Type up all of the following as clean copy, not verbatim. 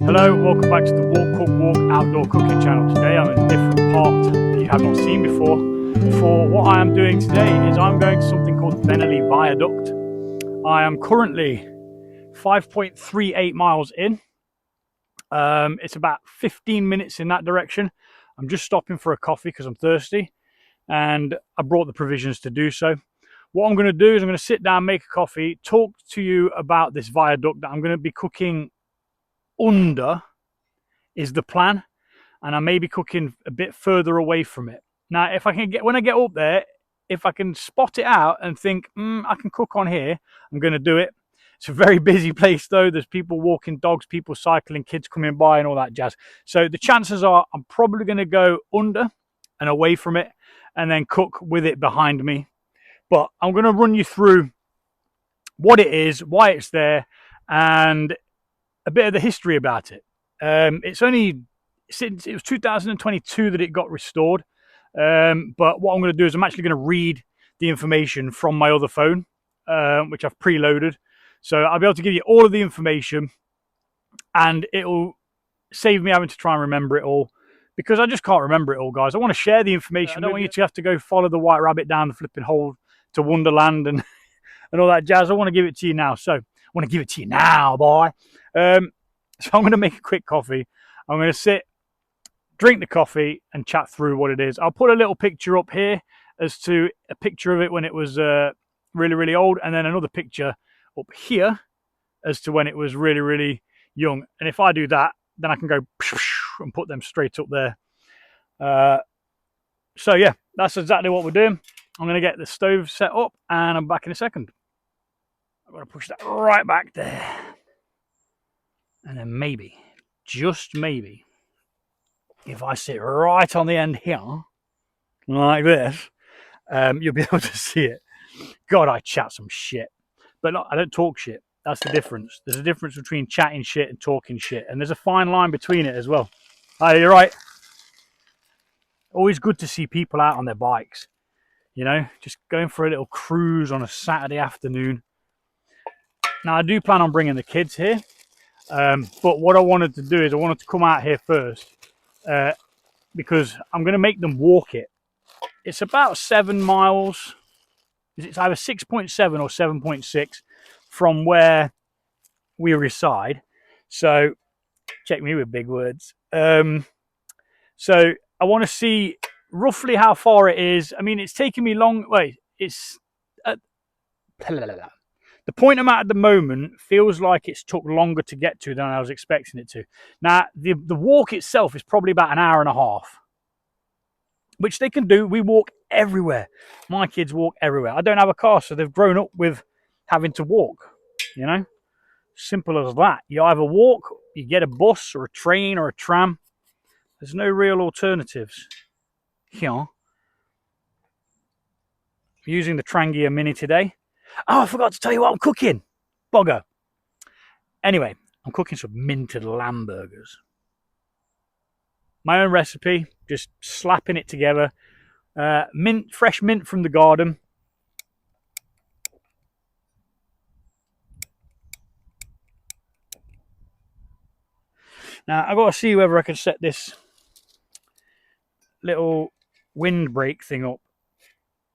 Hello, welcome back to the Walk Cook Walk Outdoor Cooking channel. Today I'm in a different part that you have not seen before. For what I am doing today is I'm going to something called Bennerley Viaduct. I am currently 5.38 miles in. It's about 15 minutes in that direction. I'm just stopping for a coffee because I'm thirsty and I brought the provisions to do so. What I'm going to do is I'm going to sit down, make a coffee, talk to you about this viaduct that I'm going to be cooking under is the plan, and I may be cooking a bit further away from it. Now, if I can get, when I get up there, if I can spot it out and think, I can cook on here, I'm going to do it. It's a very busy place though. There's people walking dogs, people cycling, kids coming by and all that jazz. So the chances are I'm probably going to go under and away from it and then cook with it behind me. But I'm going to run you through what it is, why it's there, and a bit of the history about it. It's only since it was 2022 that it got restored. But what I'm going to do is I'm actually going to read the information from my other phone, which I've preloaded. So I'll be able to give you all of the information and it'll save me having to try and remember it all, because I just can't remember it all, guys. I want to share the information. I don't want you to have to go follow the white rabbit down the flipping hole to Wonderland and all that jazz. I want to give it to you now. So I want to give it to you now, boy. So I'm going to make a quick coffee. I'm going to sit, drink the coffee and chat through what it is. I'll put a little picture up here as to a picture of it when it was really, really old, and then another picture up here as to when it was really, really young. And if I do that, then I can go and put them straight up there. So yeah, that's exactly what we're doing. I'm going to get the stove set up and I'm back in a second. I'm going to push that right back there. And then maybe, just maybe, if I sit right on the end here, like this, you'll be able to see it. God, I chat some shit. But I don't talk shit. That's the difference. There's a difference between chatting shit and talking shit. And there's a fine line between it as well. Oh, you're right. Always good to see people out on their bikes. You know, just going for a little cruise on a Saturday afternoon. Now, I do plan on bringing the kids here. But what I wanted to do is I wanted to come out here first because I'm going to make them walk it. It's about 7 miles. It's either 6.7 or 7.6 from where we reside. So check me with big words. So I want to see roughly how far it is. I mean, it's taking me long. Wait, it's the point I'm at the moment feels like it's took longer to get to than I was expecting it to. Now, the walk itself is probably about an hour and a half, which they can do. We walk everywhere. My kids walk everywhere. I don't have a car, so they've grown up with having to walk, you know? Simple as that. You either walk, you get a bus or a train or a tram. There's no real alternatives. Here. I'm using the Trangia Mini today. Oh, I forgot to tell you what I'm cooking. Bogger. Anyway, I'm cooking some minted lamb burgers. My own recipe, just slapping it together. Mint, fresh mint from the garden. Now, I've got to see whether I can set this little windbreak thing up,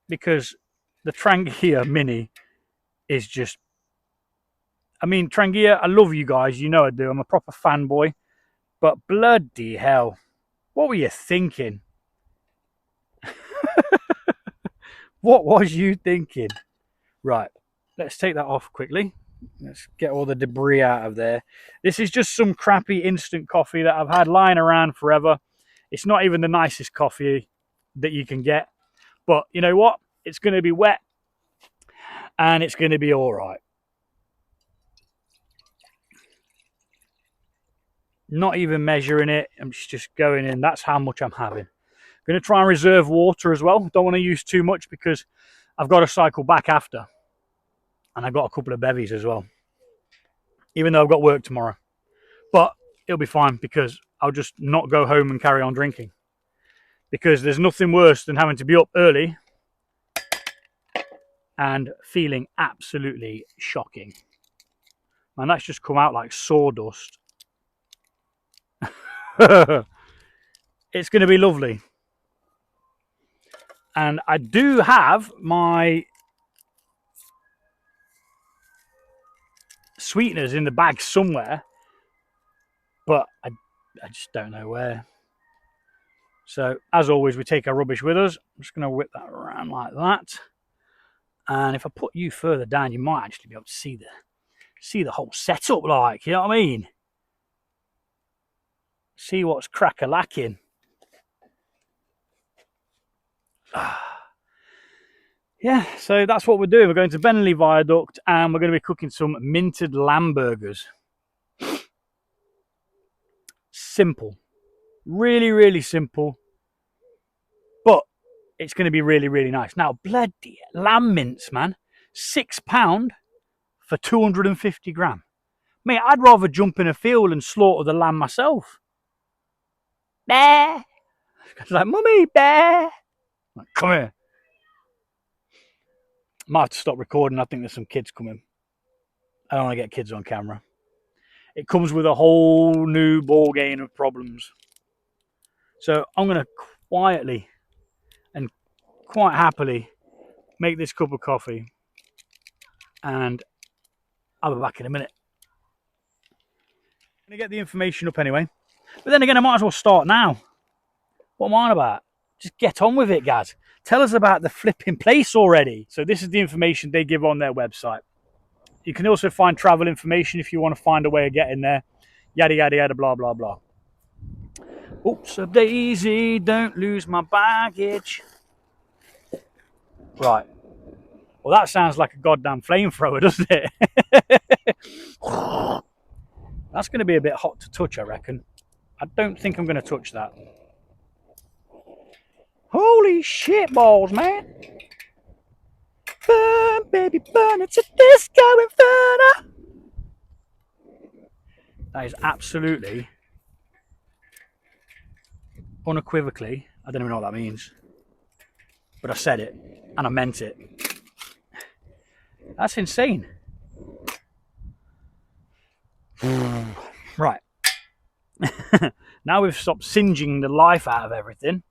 because the Trangia Mini is just... I mean, Trangia, I love you guys. You know I do. I'm a proper fanboy. But bloody hell, what were you thinking? What was you thinking? Right, let's take that off quickly. Let's get all the debris out of there. This is just some crappy instant coffee that I've had lying around forever. It's not even the nicest coffee that you can get. But you know what? It's going to be wet and it's going to be all right. Not even measuring it. I'm just going in. That's how much I'm having. I'm going to try and reserve water as well. Don't want to use too much because I've got to cycle back after. And I've got a couple of bevies as well. Even though I've got work tomorrow. But it'll be fine because I'll just not go home and carry on drinking. Because there's nothing worse than having to be up early and feeling absolutely shocking. And that's just come out like sawdust. It's going to be lovely. And I do have my sweeteners in the bag somewhere, but I just don't know where. So as always, we take our rubbish with us. I'm just going to whip that around like that. And if I put you further down, you might actually be able to see the whole setup, like, you know what I mean? See what's crack-a-lacking. Yeah, so that's what we're doing. We're going to Bennerley Viaduct and we're going to be cooking some minted lamb burgers. Simple. Really, really simple. But it's going to be really, really nice. Now, bloody lamb mince, man. £6 for 250 gram. Mate, I'd rather jump in a field and slaughter the lamb myself. Bear. It's like, mummy, bear. Like, come here. Might have to stop recording. I think there's some kids coming. I don't want to get kids on camera. It comes with a whole new ball game of problems. So I'm going to quietly and quite happily make this cup of coffee. And I'll be back in a minute. I'm going to get the information up anyway. But then again, I might as well start now. What am I on about? Just get on with it, guys. Tell us about the flipping place already. So this is the information they give on their website. You can also find travel information if you want to find a way of getting there. Yada, yada, yada, blah, blah, blah. Oops, a daisy, don't lose my baggage. Right. Well, that sounds like a goddamn flamethrower, doesn't it? That's going to be a bit hot to touch, I reckon. I don't think I'm going to touch that. Holy shit balls, man. Burn, baby, burn. It's a disco inferno. That is absolutely, unequivocally, I don't even know what that means. But I said it, and I meant it. That's insane. Right. Now we've stopped singeing the life out of everything.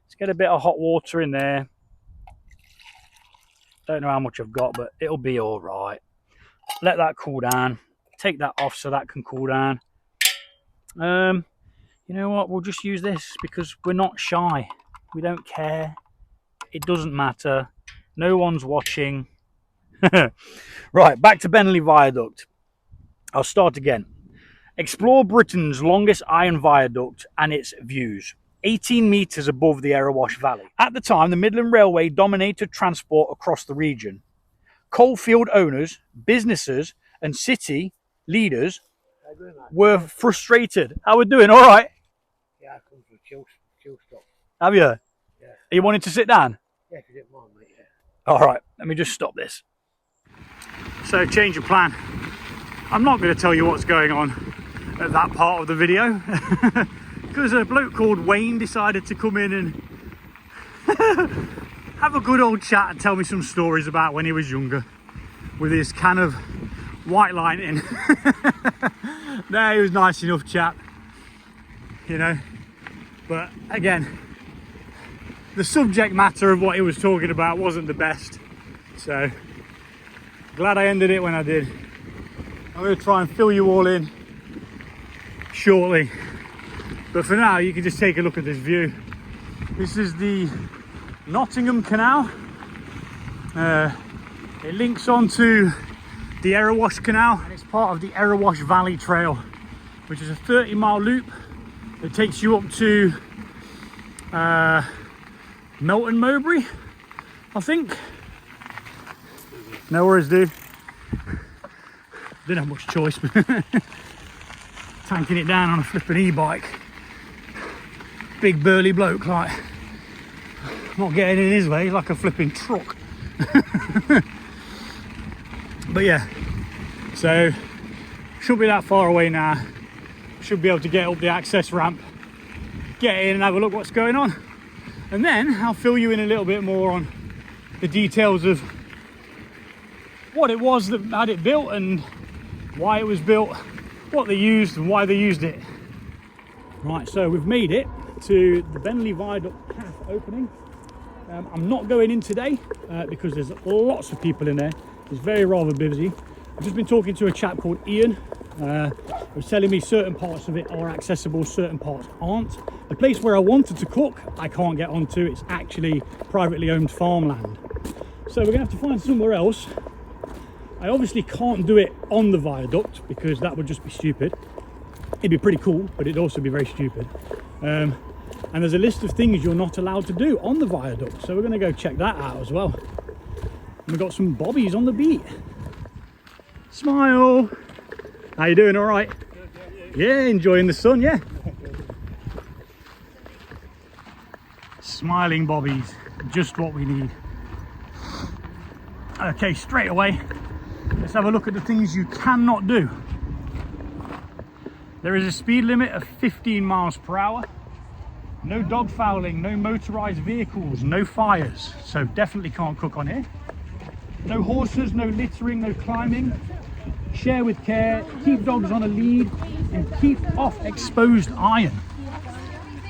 Let's get a bit of hot water in there. Don't know how much I've got, but it'll be all right. Let that cool down. Take that off so that can cool down. You know what? We'll just use this because we're not shy. We don't care. It doesn't matter. No one's watching. Right, back to Bennerley Viaduct. I'll start again. Explore Britain's longest iron viaduct and its views. 18 metres above the Erewash Valley. At the time, the Midland Railway dominated transport across the region. Coalfield owners, businesses and city leaders were frustrated. How we doing? All right? Yeah, I come from chill stop. Have you? Yeah. Are you wanting to sit down? Yeah, if you didn't mind, mate, yeah. All right, let me just stop this. So, change of plan. I'm not going to tell you what's going on at that part of the video. Because a bloke called Wayne decided to come in and have a good old chat and tell me some stories about when he was younger with his can of white lightning. No, he was nice enough chap, you know, but again, the subject matter of what he was talking about wasn't the best, so glad I ended it when I did. I'm going to try and fill you all in shortly. But for now, you can just take a look at this view. This is the Nottingham Canal. It links onto the Erewash Canal, and it's part of the Erewash Valley Trail, which is a 30-mile loop that takes you up to Melton Mowbray, I think. No worries, dude. Didn't have much choice, but tanking it down on a flipping e-bike. Big burly bloke, like, not getting in his way, like a flipping truck. But yeah, so shouldn't be that far away now. Should be able to get up the access ramp, get in and have a look what's going on, and then I'll fill you in a little bit more on the details of what it was that had it built and why it was built, what they used and why they used it. Right, so we've made it to the Bennerley Viaduct path opening. I'm not going in today because there's lots of people in there. It's very rather busy. I've just been talking to a chap called Ian. He was telling me certain parts of it are accessible, certain parts aren't. The place where I wanted to cook, I can't get onto. It's actually privately owned farmland. So we're gonna have to find somewhere else. I obviously can't do it on the viaduct because that would just be stupid. It'd be pretty cool, but it'd also be very stupid. And there's a list of things you're not allowed to do on the viaduct. So we're gonna go check that out as well. And we've got some bobbies on the beat. Smile. How you doing? All right? Yeah, enjoying the sun, yeah. Smiling bobbies, just what we need. Okay, straight away, let's have a look at the things you cannot do. There is a speed limit of 15 miles per hour. No dog fouling, no motorized vehicles, no fires. So definitely can't cook on here. No horses, no littering, no climbing. Share with care, keep dogs on a lead, and keep off exposed iron.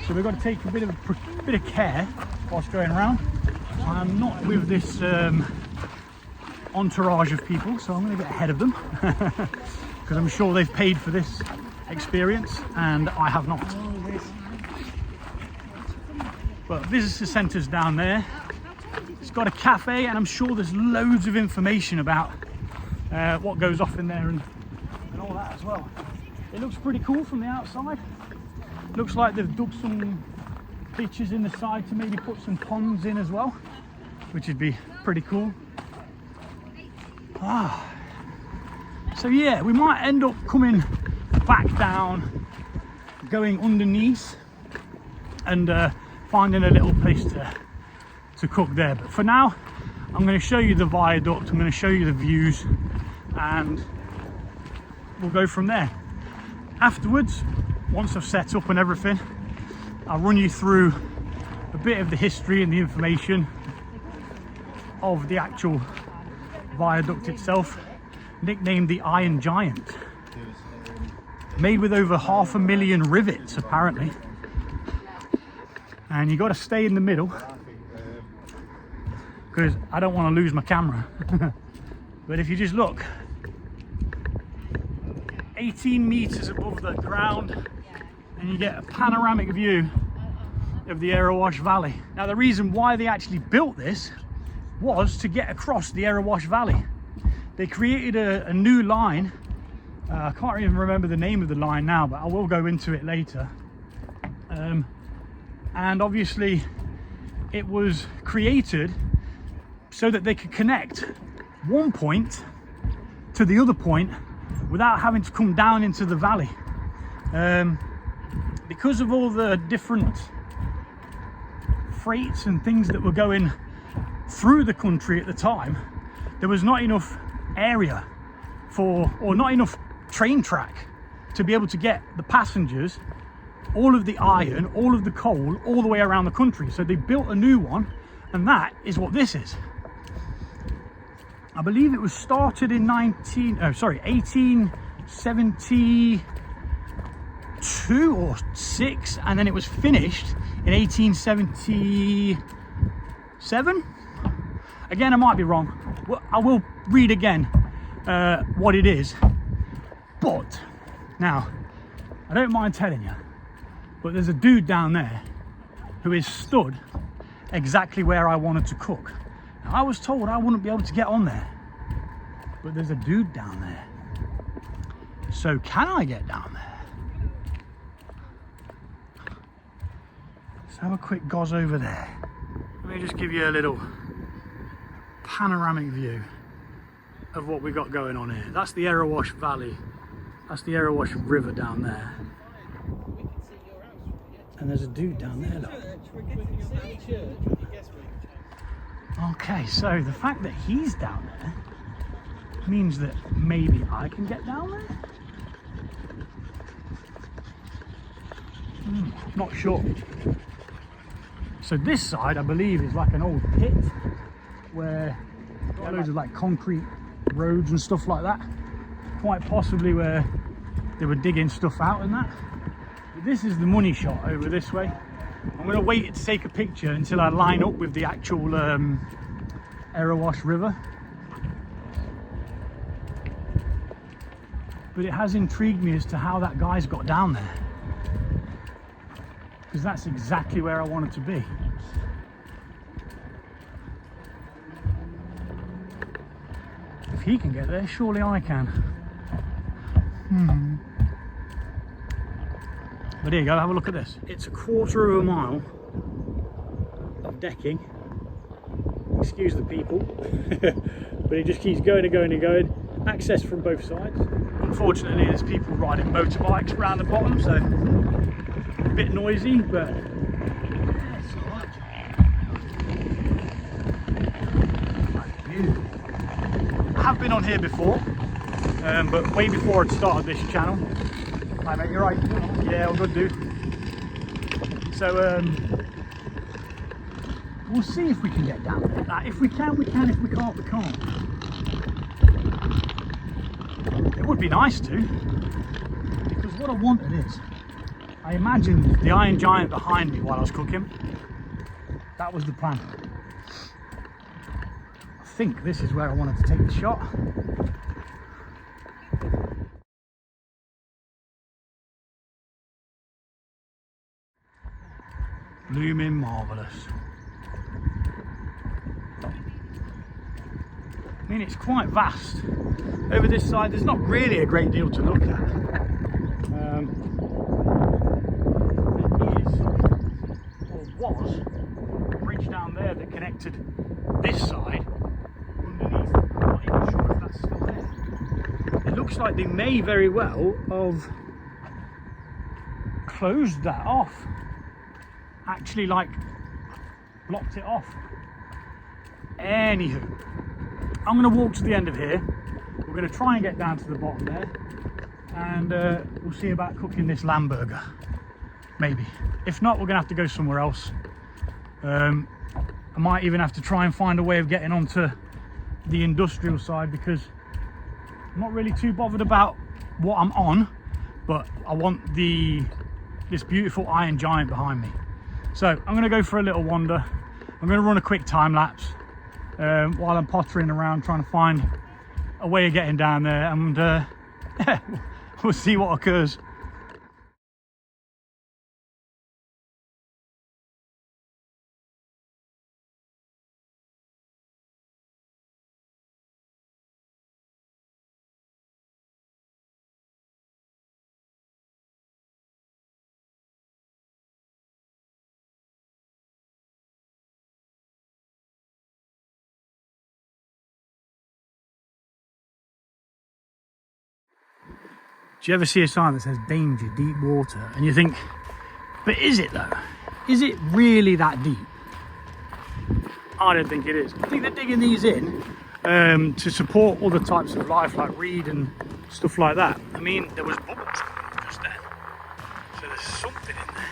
So we've got to take a bit of care whilst going around. I'm not with this entourage of people, so I'm going to get ahead of them because I'm sure they've paid for this experience and I have not. But visitor centre's down there. It's got a cafe and I'm sure there's loads of information about what goes off in there and all that as well. It looks pretty cool from the outside. Looks like they've dug some ditches in the side to maybe put some ponds in as well, which would be pretty cool. So yeah, we might end up coming back down, going underneath and finding a little place to cook there. But for now, I'm going to show you the viaduct, I'm going to show you the views, and we'll go from there. Afterwards, once I've set up and everything, I'll run you through a bit of the history and the information of the actual viaduct itself, nicknamed the Iron Giant. Made with over 500,000 rivets apparently. And you got to stay in the middle because I don't want to lose my camera. But if you just look, 18 meters above the ground, and you get a panoramic view of the Erewash Valley. Now the reason why they actually built this was to get across the Erewash Valley. They created a new line. I can't even remember the name of the line now, but I will go into it later. And obviously it was created so that they could connect one point to the other point without having to come down into the valley. Because of all the different freights and things that were going through the country at the time, there was not enough area for, or not enough train track to be able to get the passengers, all of the iron, all of the coal, all the way around the country. So they built a new one, and that is what this is. I believe it was started in 1872 or 6, and then it was finished in 1877. Again, I might be wrong. Well, I will read again what it is. But now, I don't mind telling you, but there's a dude down there who is stood exactly where I wanted to cook. Now, I was told I wouldn't be able to get on there, but there's a dude down there. So can I get down there? Let's have a quick goz over there. Let me just give you a little panoramic view of what we got going on here. That's the Erewash Valley. That's the Erewash River down there. And there's a dude down there, look. Okay, so the fact that he's down there means that maybe I can get down there? Not sure. So this side, I believe, is like an old pit where there are loads of like concrete roads and stuff like that. Quite possibly where they were digging stuff out and that. this is the money shot over this way. I'm going to wait to take a picture until I line up with the actual Erewash River. But it has intrigued me as to how that guy's got down there, because that's exactly where I wanted to be. If he can get there, surely I can. But here you go, have a look at this. It's a quarter of a mile of decking. Excuse the people. But it just keeps going and going and going. Access from both sides. Unfortunately, there's people riding motorbikes around the bottom, so a bit noisy, but yeah, it's all right. I have been on here before, but way before I'd started this channel. Hi mate, you're right. Yeah, all good, dude. So we'll see if we can get down there. If we can, we can. If we can't, we can't. It would be nice to, because what I wanted is, I imagined the Iron Giant behind me while I was cooking. That was the plan. I think this is where I wanted to take the shot. Blooming marvellous. I mean, it's quite vast. Over this side, there's not really a great deal to look at. There is, or was, a bridge down there that connected this side underneath. I'm not even sure if that's still there. It looks like they may very well have closed that off. Actually, like, blocked it off. Anywho, I'm going to walk to the end of here. We're going to try and get down to the bottom there, and we'll see about cooking this lamb burger. Maybe. If not, we're going to have to go somewhere else. I might even have to try and find a way of getting onto the industrial side, because I'm not really too bothered about what I'm on, but I want this beautiful Iron Giant behind me. So I'm going to go for a little wander. I'm going to run a quick time lapse while I'm pottering around trying to find a way of getting down there, and yeah, we'll see what occurs. Do you ever see a sign that says danger, deep water, and you think, but is it though? Is it really that deep? I don't think it is. I think they're digging these in to support other types of life like reed and stuff like that. I mean, there was bubbles just then, so there's something in there.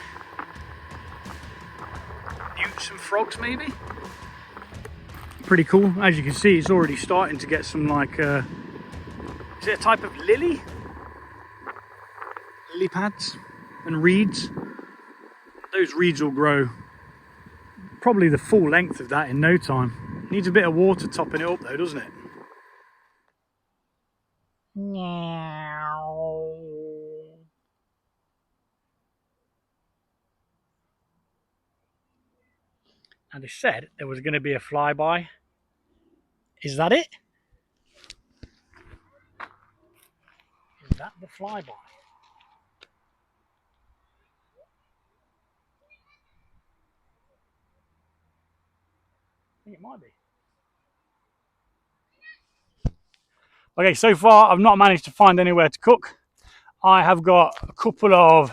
Newts and frogs maybe? Pretty cool. As you can see, it's already starting to get some, like, is it a type of lily? Lily pads and reeds. Those reeds will grow probably the full length of that in no time. Needs a bit of water topping it up though, doesn't it? Meow. And they said there was going to be a flyby. Is that it? Is that the flyby? I think it might be. Okay, so far I've not managed to find anywhere to cook. I have got a couple of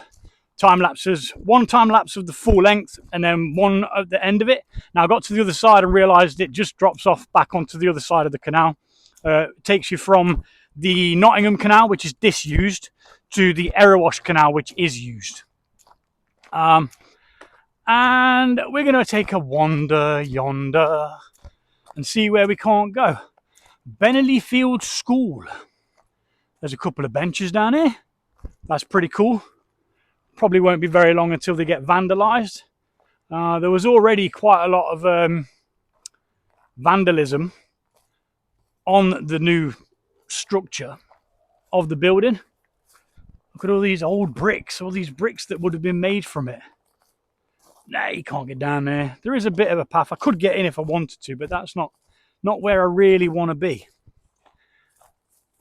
time lapses, one time lapse of the full length and then one at the end of it. Now I got to the other side and realised it just drops off back onto the other side of the canal. It takes you from the Nottingham Canal, which is disused, to the Erewash Canal, which is used. And we're going to take a wander yonder and see where we can't go. Bennerley Field School. There's a couple of benches down here. That's pretty cool. probably won't be very long until they get vandalized. There was already quite a lot of vandalism on the new structure of the building. Look at all these old bricks, all these bricks that would have been made from it. Nah, you can't get down there. There is a bit of a path. I could get in if I wanted to, but that's not where I really want to be.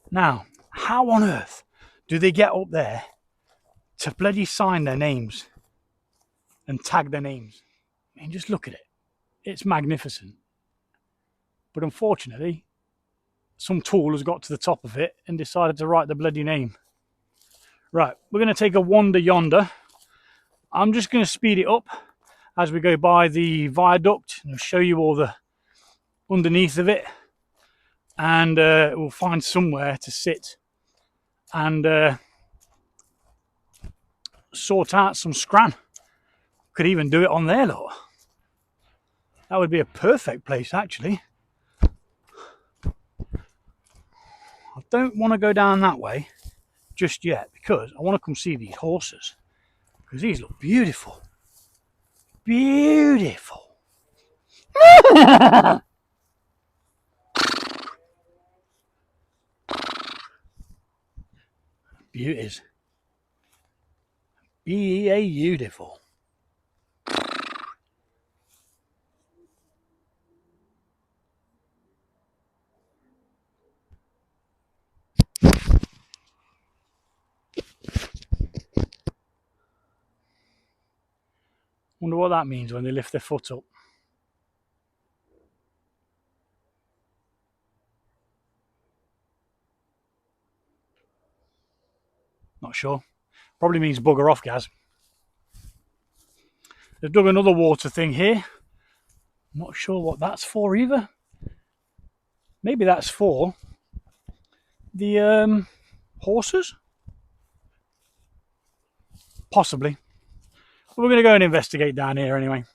Now, how on earth do they get up there to bloody sign their names and tag their names? I mean, just look at it. It's magnificent. But unfortunately, some tool has got to the top of it and decided to write the bloody name. Right, we're going to take a wander yonder. I'm just going to speed it up as we go by the viaduct and I'll show you all the underneath of it. And we'll find somewhere to sit and sort out some scran. Could even do it on there, look. That would be a perfect place, actually. I don't want to go down that way just yet because I want to come see these horses because these look beautiful. Beautiful. Beauties. Beautiful. Wonder what that means when they lift their foot up. Not sure. Probably means bugger off, Gaz. They've dug another water thing here. Not sure what that's for either. Maybe that's for the horses? Possibly. But we're going to go and investigate down here anyway.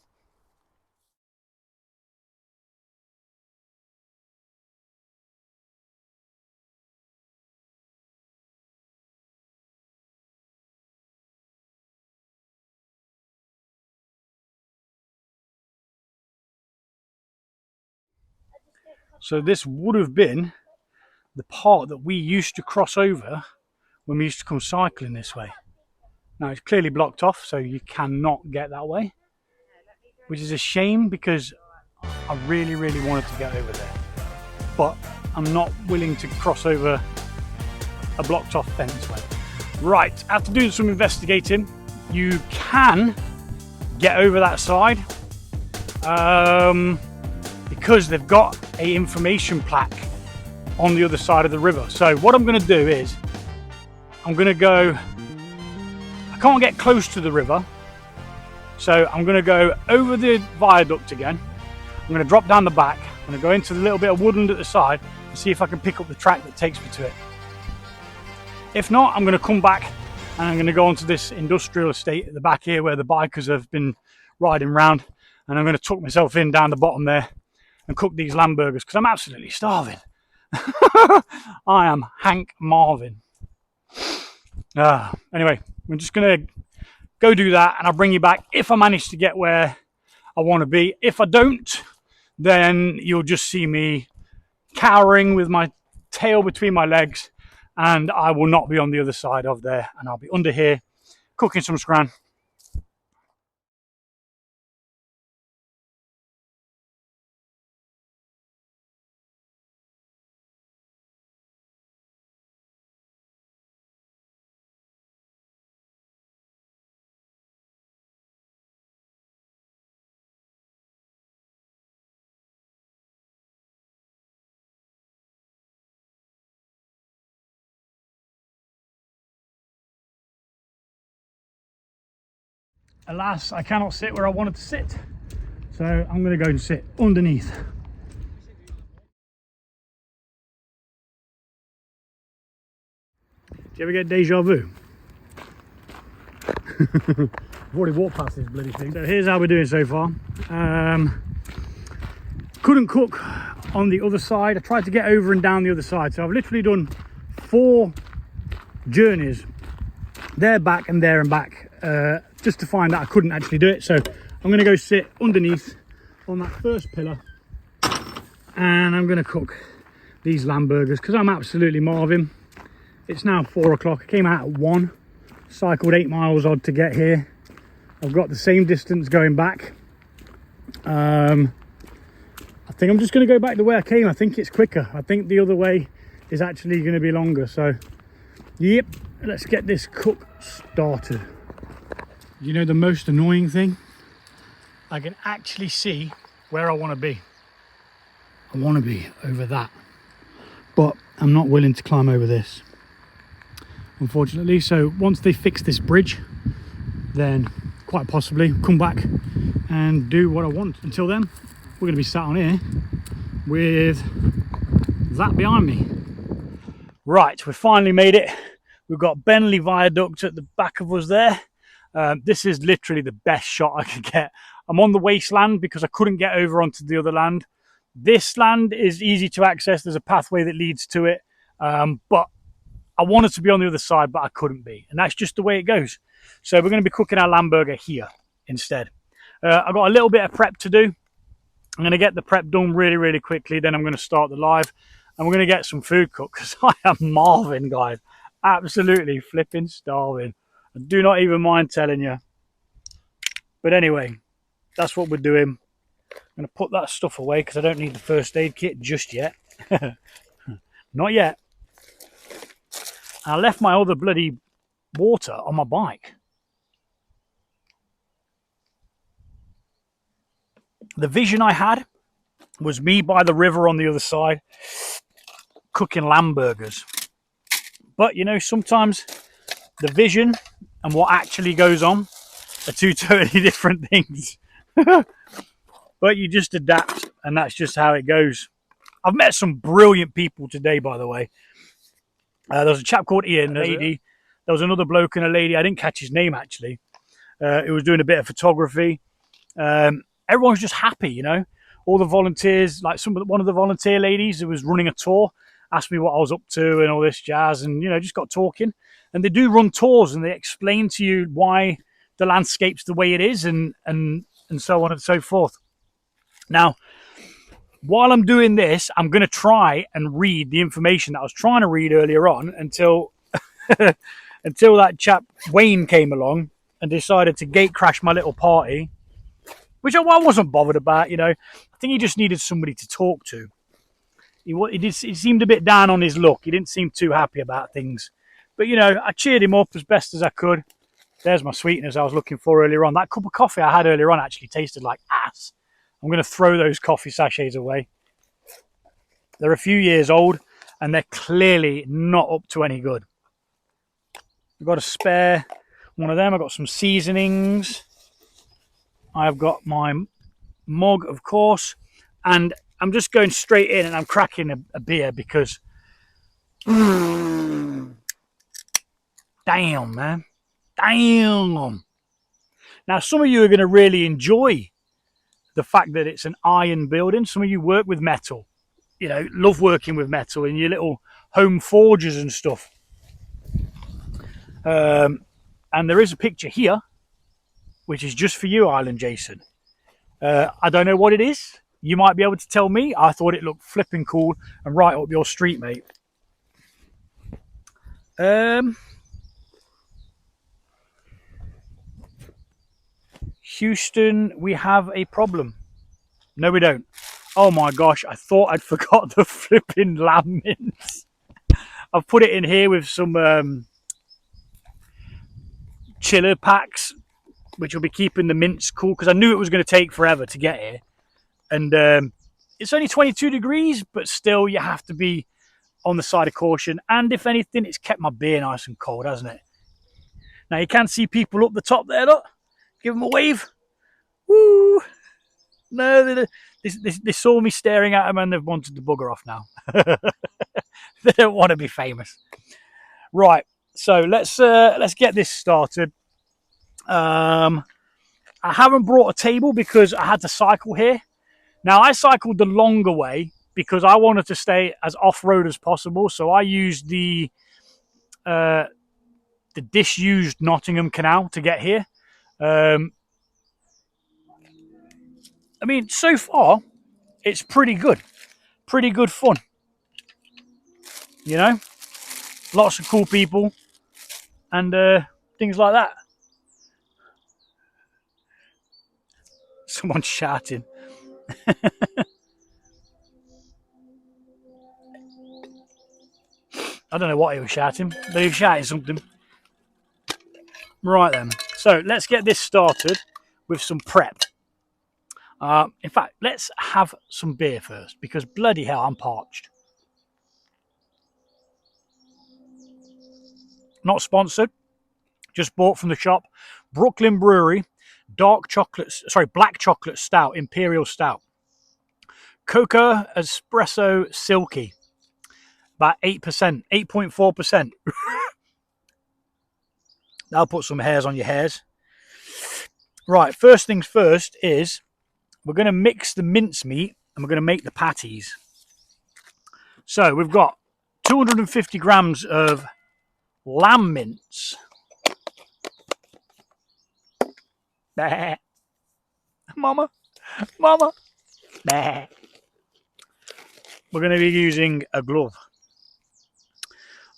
So this would have been the part that we used to cross over when we used to come cycling this way. Now it's clearly blocked off, so you cannot get that way, which is a shame because I really, really wanted to get over there. But I'm not willing to cross over a blocked off fence way. Right, after doing some investigating, you can get over that side because they've got a information plaque on the other side of the river. So what I'm going to do is I'm going to go, I can't get close to the river, so I'm going to go over the viaduct again. I'm going to drop down the back. I'm going to go into the little bit of woodland at the side and see if I can pick up the track that takes me to it. If not, I'm going to come back and I'm going to go onto this industrial estate at the back here where the bikers have been riding round, and I'm going to tuck myself in down the bottom there and cook these lamb burgers because I'm absolutely starving. I am Hank Marvin. Anyway, I'm just going to go do that and I'll bring you back if I manage to get where I want to be. If I don't, then you'll just see me cowering with my tail between my legs, and I will not be on the other side of there, and I'll be under here cooking some scran. Alas, I cannot sit where I wanted to sit, so I'm going to go and sit underneath. Do you ever get deja vu? I've already walked past this bloody thing. So here's how we're doing so far. Couldn't cook on the other side. I tried to get over and down the other side, so I've literally done 4 journeys, there, back and there and back, just to find that I couldn't actually do it. So I'm going to go sit underneath on that first pillar and I'm going to cook these lamb burgers because I'm absolutely marvin. It's now 4 o'clock. I came out at 1, cycled 8 miles odd to get here. I've got the same distance going back. I think I'm just going to go back the way I came. I think it's quicker. I think the other way is actually going to be longer. So yep, let's get this cook started. You know the most annoying thing? I can actually see where I want to be. I want to be over that, but I'm not willing to climb over this, unfortunately. So once they fix this bridge, then quite possibly come back and do what I want. Until then, we're going to be sat on here with that behind me. Right, we finally made it. We've got Bennerley Viaduct at the back of us there. This is literally the best shot I could get. I'm on the wasteland because I couldn't get over onto the other land. This land is easy to access. There's a pathway that leads to it. But I wanted to be on the other side, but I couldn't be. And that's just the way it goes. So we're going to be cooking our lamb burger here instead. I've got a little bit of prep to do. I'm going to get the prep done really, really quickly. Then I'm going to start the live. And we're going to get some food cooked because I am marvin, guys. Absolutely flipping starving. I do not even mind telling you. But anyway, that's what we're doing. I'm going to put that stuff away because I don't need the first aid kit just yet. Not yet. I left my other bloody water on my bike. The vision I had was me by the river on the other side cooking lamb burgers. But, you know, sometimes the vision and what actually goes on are two totally different things. But you just adapt, and that's just how it goes. I've met some brilliant people today, by the way. There was a chap called Ian, a lady. There was another bloke and a lady. I didn't catch his name, actually. Who was doing a bit of photography. Everyone's just happy, you know. All the volunteers, like one of the volunteer ladies who was running a tour, asked me what I was up to and all this jazz, and, you know, just got talking. And they do run tours, and they explain to you why the landscape's the way it is, and so on and so forth. Now, while I'm doing this, I'm going to try and read the information that I was trying to read earlier on until until that chap Wayne came along and decided to gate crash my little party, which I wasn't bothered about. You know, I think he just needed somebody to talk to. He seemed a bit down on his luck. He didn't seem too happy about things. But, you know, I cheered him up as best as I could. There's my sweeteners I was looking for earlier on. That cup of coffee I had earlier on actually tasted like ass. I'm going to throw those coffee sachets away. They're a few years old and they're clearly not up to any good. I've got a spare one of them. I've got some seasonings. I've got my mug, of course. And I'm just going straight in and I'm cracking a beer because... damn, man. Damn. Now, some of you are going to really enjoy the fact that it's an iron building. Some of you work with metal, you know, love working with metal in your little home forges and stuff. And there is a picture here, which is just for you, Island Jason. I don't know what it is. You might be able to tell me. I thought it looked flipping cool and right up your street, mate. Houston, we have a problem. No, we don't. Oh my gosh, I thought I'd forgot the flipping lamb mince. I've put it in here with some chiller packs, which will be keeping the mince cool, because I knew it was going to take forever to get here. And it's only 22 degrees, but still you have to be on the side of caution. And if anything, it's kept my beer nice and cold, hasn't it? Now you can see people up the top there, look. Give them a wave. Woo! No, they saw me staring at them and they've wanted to bugger off now. They don't want to be famous. Right, so let's get this started. I haven't brought a table because I had to cycle here. Now, I cycled the longer way because I wanted to stay as off-road as possible. So I used the the disused Nottingham Canal to get here. I mean, so far, it's pretty good. Pretty good fun. You know? Lots of cool people and things like that. Someone's shouting. I don't know what he was shouting, but he was shouting something. Right then. So let's get this started with some prep. In fact, let's have some beer first because bloody hell, I'm parched. Not sponsored, just bought from the shop. Brooklyn Brewery, black chocolate stout, imperial stout. Coca espresso silky, about 8%, 8.4%. That'll put some hairs on your hairs. Right, first things first is we're going to mix the mincemeat and we're going to make the patties. So we've got 250 grams of lamb mince. Bah. Mama. We're going to be using a glove.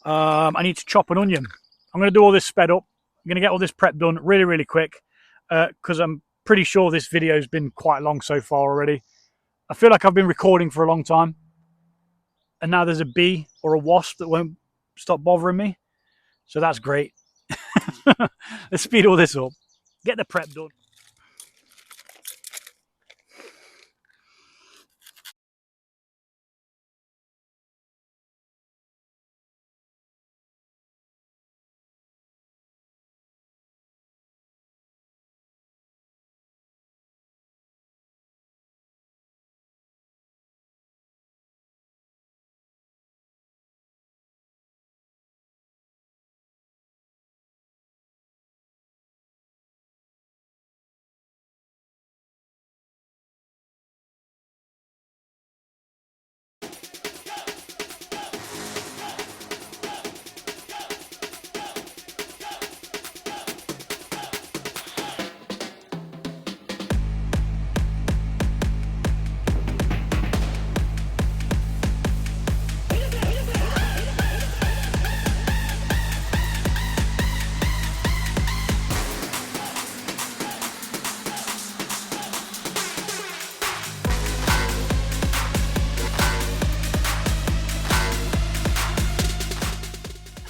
I need to chop an onion. I'm going to do all this sped up. I'm going to get all this prep done really, really quick because I'm pretty sure this video has been quite long so far already. I feel like I've been recording for a long time. And now there's a bee or a wasp that won't stop bothering me. So that's great. Let's speed all this up. Get the prep done.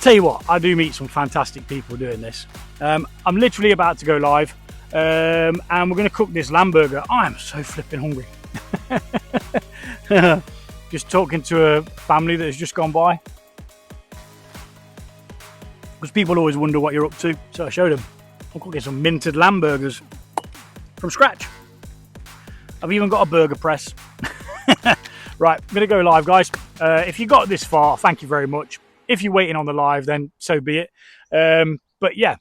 Tell you what, I do meet some fantastic people doing this. I'm literally about to go live and we're going to cook this lamb burger. I'm so flipping hungry. Just talking to a family that has just gone by. Because people always wonder what you're up to. So I showed them. I'm cooking some minted lamb burgers from scratch. I've even got a burger press. Right, I'm going to go live, guys. If you got this far, thank you very much. If you're waiting on the live, then so be it. But yeah,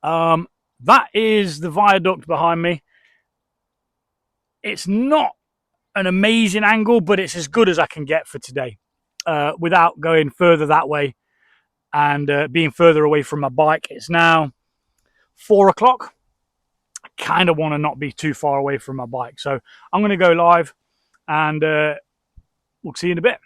that is the viaduct behind me. It's not an amazing angle, but it's as good as I can get for today without going further that way and being further away from my bike. It's now 4 o'clock. I kind of want to not be too far away from my bike. So I'm going to go live and we'll see you in a bit.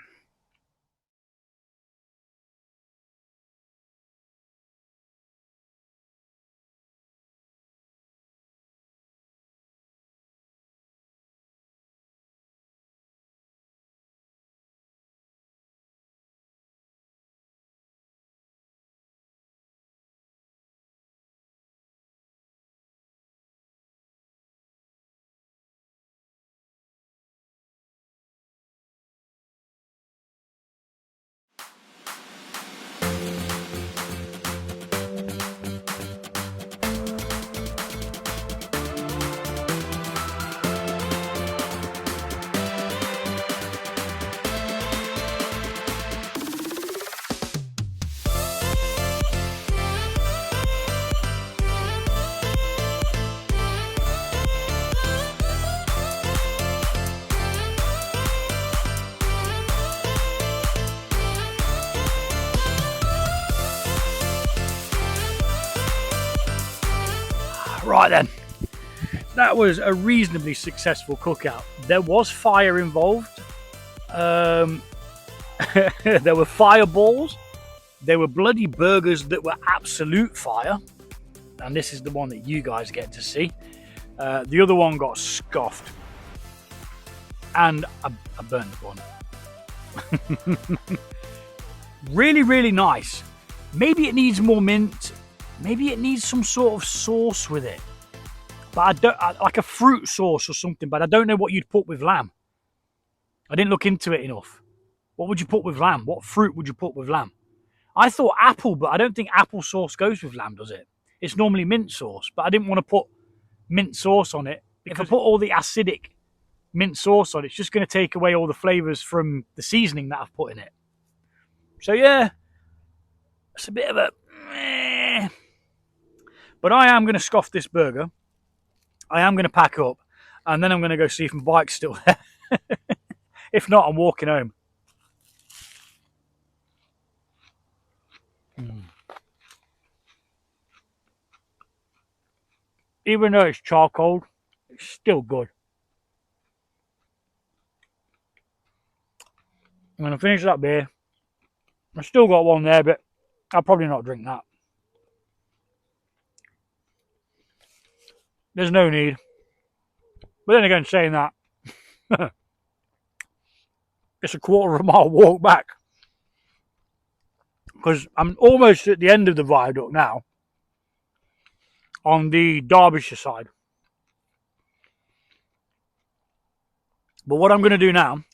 Right then, that was a reasonably successful cookout. There was fire involved. There were fireballs. There were bloody burgers that were absolute fire. And this is the one that you guys get to see. The other one got scoffed. And I burned one. Really, really nice. Maybe it needs more mint. Maybe it needs some sort of sauce with it. But like a fruit sauce or something. But I don't know what you'd put with lamb. I didn't look into it enough. What would you put with lamb? What fruit would you put with lamb? I thought apple, but I don't think apple sauce goes with lamb, does it? It's normally mint sauce, but I didn't want to put mint sauce on it. If I put all the acidic mint sauce on it, it's just going to take away all the flavours from the seasoning that I've put in it. So yeah, it's a bit of a meh. But I am going to scoff this burger. I am going to pack up, and then I'm going to go see if my bike's still there. If not, I'm walking home. Even though it's charcoal, it's still good. I'm going to finish that beer. I've still got one there, but I'll probably not drink that. There's no need. But then again, saying that, it's a quarter of a mile walk back. Because I'm almost at the end of the viaduct now. On the Derbyshire side. But what I'm going to do now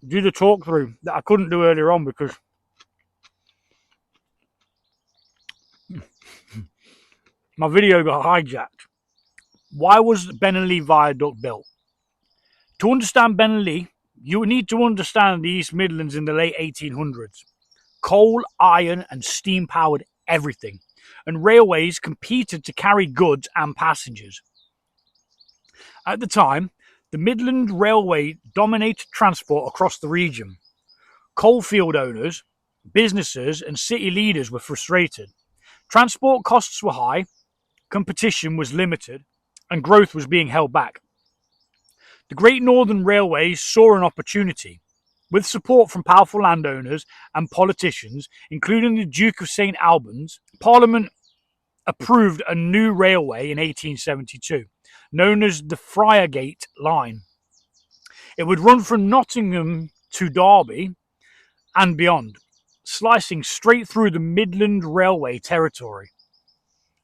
do the talk through that I couldn't do earlier on because my video got hijacked. Why was Bennerley Viaduct built? To understand Bennerley, you need to understand the East Midlands in the late 1800s. Coal, iron and steam powered everything, and railways competed to carry goods and passengers. At the time, the Midland Railway dominated transport across the region. Coalfield owners, businesses and city leaders were frustrated. Transport costs were high, competition was limited, and growth was being held back. The Great Northern Railway saw an opportunity. With support from powerful landowners and politicians, including the Duke of St Albans, Parliament approved a new railway in 1872, known as the Friargate Line. It would run from Nottingham to Derby and beyond, slicing straight through the Midland Railway territory.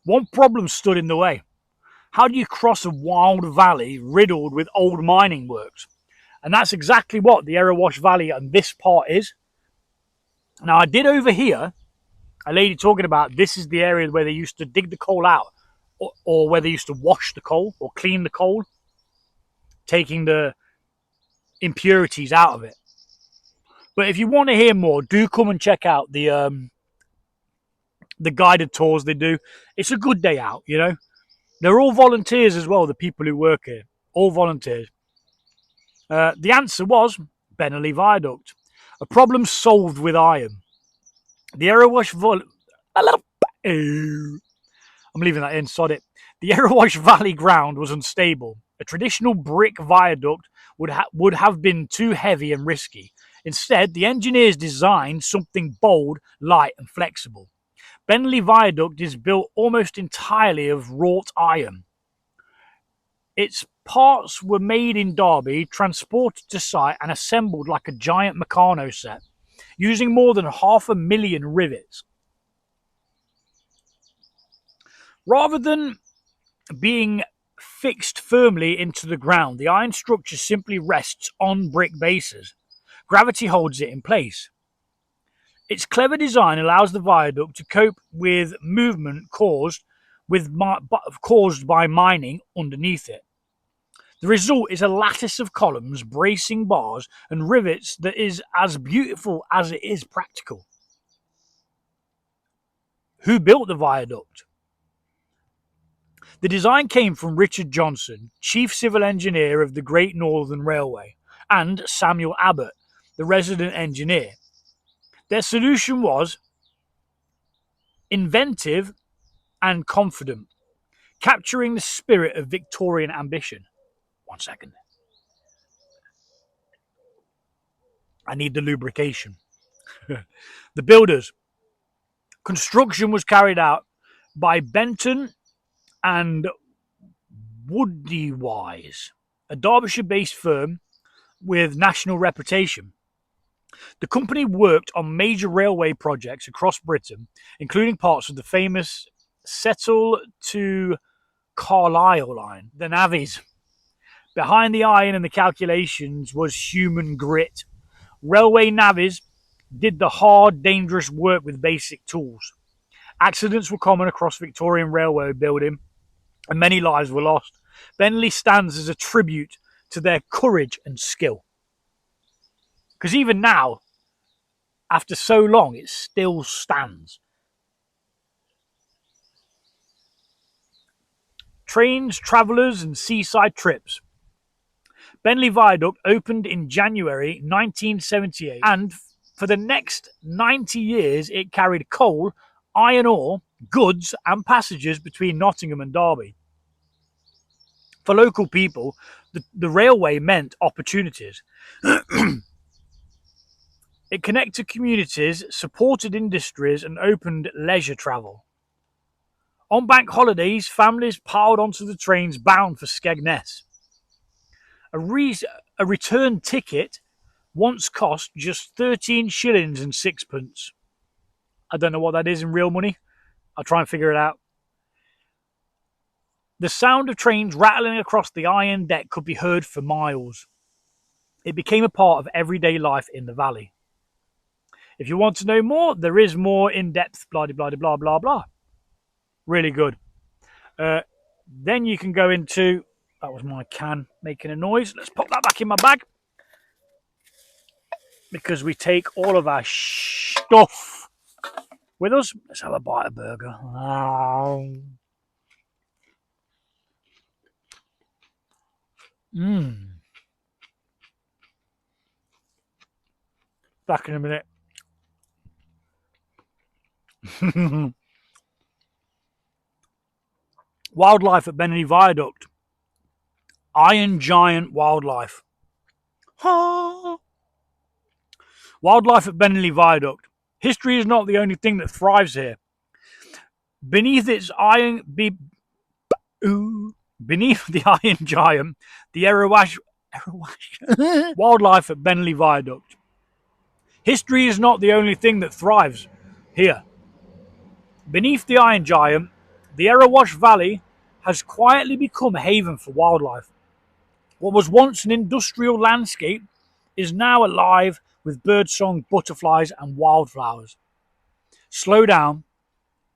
One problem stood in the way. How do you cross a wild valley riddled with old mining works? And that's exactly what the Erewash Valley and this part is. Now, I did overhear a lady talking about this is the area where they used to dig the coal out, or where they used to wash the coal or clean the coal, taking the impurities out of it. But if you want to hear more, do come and check out the guided tours they do. It's a good day out, you know. They're all volunteers as well, the people who work here. All volunteers. The answer was Bennerley Viaduct. A problem solved with iron. The Erewash I'm leaving that in, sod it. The Erewash Valley ground was unstable. A traditional brick viaduct would have been too heavy and risky. Instead, the engineers designed something bold, light and flexible. Bennerley Viaduct is built almost entirely of wrought iron. Its parts were made in Derby, transported to site and assembled like a giant Meccano set, using more than 500,000 rivets. Rather than being fixed firmly into the ground, the iron structure simply rests on brick bases. Gravity holds it in place. Its clever design allows the viaduct to cope with movement caused by mining underneath it. The result is a lattice of columns, bracing bars, and rivets that is as beautiful as it is practical. Who built the viaduct? The design came from Richard Johnson, Chief Civil Engineer of the Great Northern Railway, and Samuel Abbott, the resident engineer. Their solution was inventive and confident, capturing the spirit of Victorian ambition. 1 second. I need the lubrication. The builders. Construction was carried out by Benton and Woodywise, a Derbyshire-based firm with national reputation. The company worked on major railway projects across Britain, including parts of the famous Settle to Carlisle line, the navvies. Behind the iron and the calculations was human grit. Railway navvies did the hard, dangerous work with basic tools. Accidents were common across Victorian railway building, and many lives were lost. Bennerley stands as a tribute to their courage and skill. Because even now, after so long, it still stands. Trains, travellers, and seaside trips. Bennerley Viaduct opened in January 1978, and for the next 90 years it carried coal, iron ore, goods and passengers between Nottingham and Derby. For local people, the railway meant opportunities. It connected communities, supported industries and opened leisure travel. On bank holidays, families piled onto the trains bound for Skegness. A return ticket once cost just 13 shillings and sixpence. I don't know what that is in real money. I'll try and figure it out. The sound of trains rattling across the iron deck could be heard for miles. It became a part of everyday life in the valley. If you want to know more, there is more in-depth blah, blah, blah, blah, blah. Really good. Then you can go into... That was my can making a noise. Let's pop that back in my bag. Because we take all of our stuff with us. Let's have a bite of burger. Back in a minute. Wildlife at Bennerley Viaduct. Iron giant wildlife. Wildlife at Bennerley Viaduct. History is not the only thing that thrives here. Beneath the iron giant, the Erewash wildlife at Bennerley Viaduct. History is not the only thing that thrives here. Beneath the iron giant, the Erewash Valley has quietly become a haven for wildlife. What was once an industrial landscape is now alive with birdsong, butterflies and wildflowers. Slow down,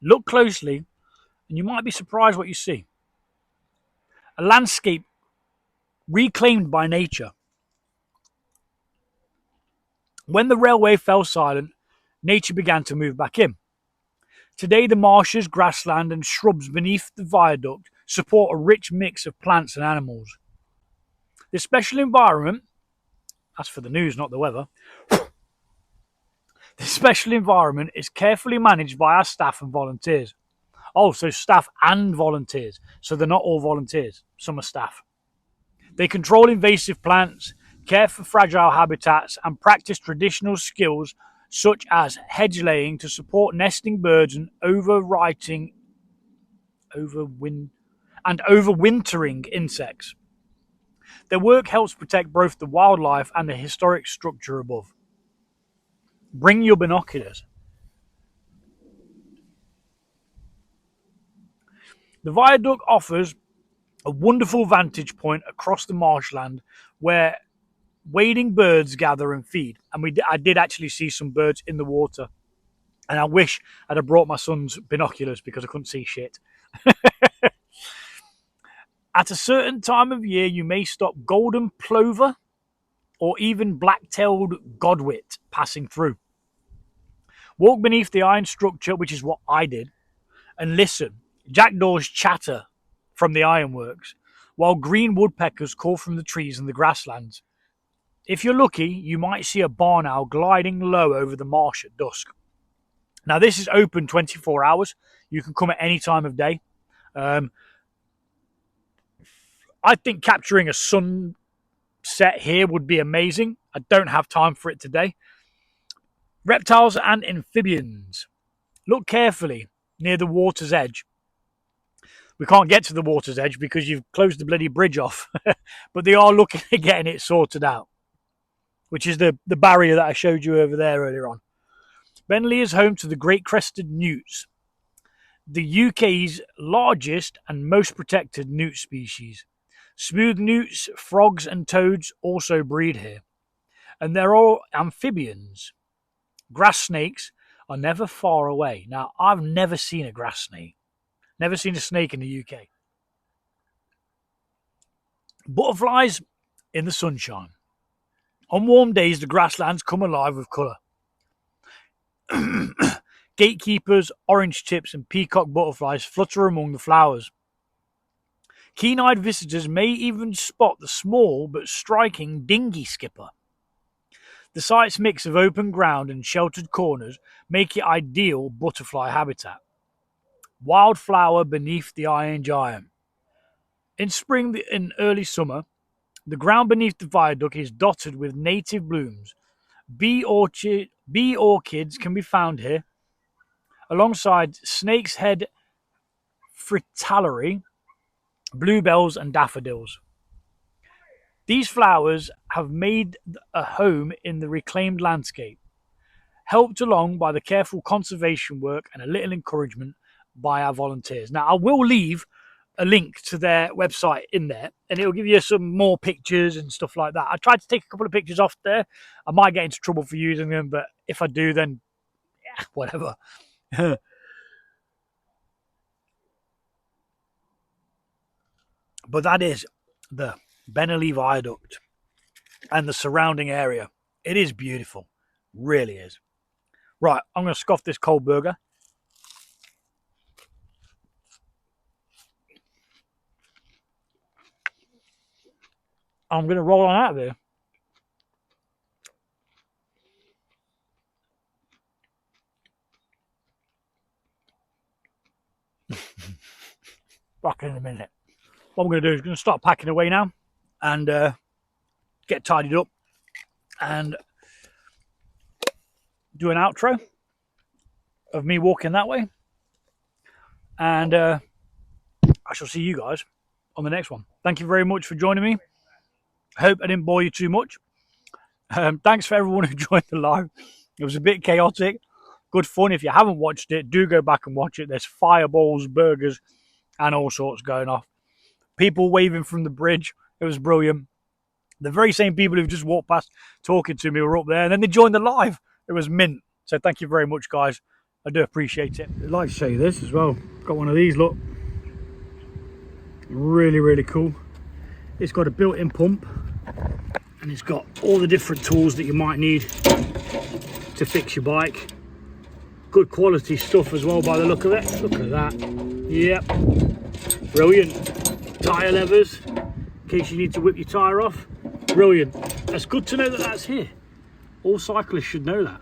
look closely, and you might be surprised what you see. A landscape reclaimed by nature. When the railway fell silent, nature began to move back in. Today, the marshes, grassland and shrubs beneath the viaduct support a rich mix of plants and animals. This special environment, that's for the news, not the weather. This special environment is carefully managed by our staff and volunteers. Oh, so staff and volunteers. So they're not all volunteers. Some are staff. They control invasive plants, care for fragile habitats, and practice traditional skills such as hedge laying to support nesting birds and overwintering insects. Their work helps protect both the wildlife and the historic structure above. Bring your binoculars. The viaduct offers a wonderful vantage point across the marshland where wading birds gather and feed. And I did actually see some birds in the water. And I wish I'd have brought my son's binoculars because I couldn't see shit. At a certain time of year, you may stop golden plover or even black-tailed godwit passing through. Walk beneath the iron structure, which is what I did, and listen. Jackdaws chatter from the ironworks, while green woodpeckers call from the trees and the grasslands. If you're lucky, you might see a barn owl gliding low over the marsh at dusk. Now, this is open 24 hours. You can come at any time of day. I think capturing a sunset here would be amazing. I don't have time for it today. Reptiles and amphibians. Look carefully near the water's edge. We can't get to the water's edge because you've closed the bloody bridge off. But they are looking at getting it sorted out, which is the barrier that I showed you over there earlier on. Bennerley is home to the great crested newts, the UK's largest and most protected newt species. Smooth newts, frogs and toads also breed here. And they're all amphibians. Grass snakes are never far away. Now, I've never seen a grass snake. Never seen a snake in the UK. Butterflies in the sunshine. On warm days, the grasslands come alive with colour. Gatekeepers, orange tips and peacock butterflies flutter among the flowers. Keen-eyed visitors may even spot the small but striking dinghy skipper. The site's mix of open ground and sheltered corners make it ideal butterfly habitat. Wildflower beneath the Iron Giant. In spring and early summer, the ground beneath the viaduct is dotted with native blooms. Bee orchids can be found here, alongside snake's head fritillary, bluebells and daffodils. These flowers have made a home in the reclaimed landscape, helped along by the careful conservation work and a little encouragement by our volunteers. Now, I will leave a link to their website in there, and it'll give you some more pictures and stuff like that. I tried to take a couple of pictures off there. I might get into trouble for using them, but if I do, then yeah, whatever. But that is the Bennerley Viaduct and the surrounding area. It is beautiful. Really is. Right, I'm going to scoff this cold burger. I'm going to roll on out of here. Back in a minute. What I'm going to do is going to start packing away now and get tidied up and do an outro of me walking that way. And I shall see you guys on the next one. Thank you very much for joining me. Hope I didn't bore you too much. Thanks for everyone who joined the live. It was a bit chaotic. Good fun. If you haven't watched it, do go back and watch it. There's fireballs, burgers, and all sorts going off. People waving from the bridge. It was brilliant. The very same people who've just walked past talking to me were up there, and then they joined the live. It was mint. So thank you very much, guys. I do appreciate it. I'd like to show you this as well. Got one of these, look. Really, really cool. It's got a built-in pump, and it's got all the different tools that you might need to fix your bike. Good quality stuff as well by the look of it. Look at that. Yep. Brilliant. Tyre levers, in case you need to whip your tyre off. Brilliant. That's good to know that that's here. All cyclists should know that.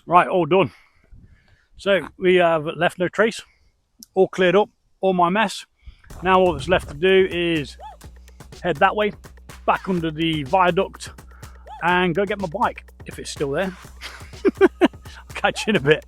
Right, all done. So we have left no trace, all cleared up, all my mess. Now all that's left to do is head that way, back under the viaduct, and go get my bike, if it's still there. I'll catch you in a bit.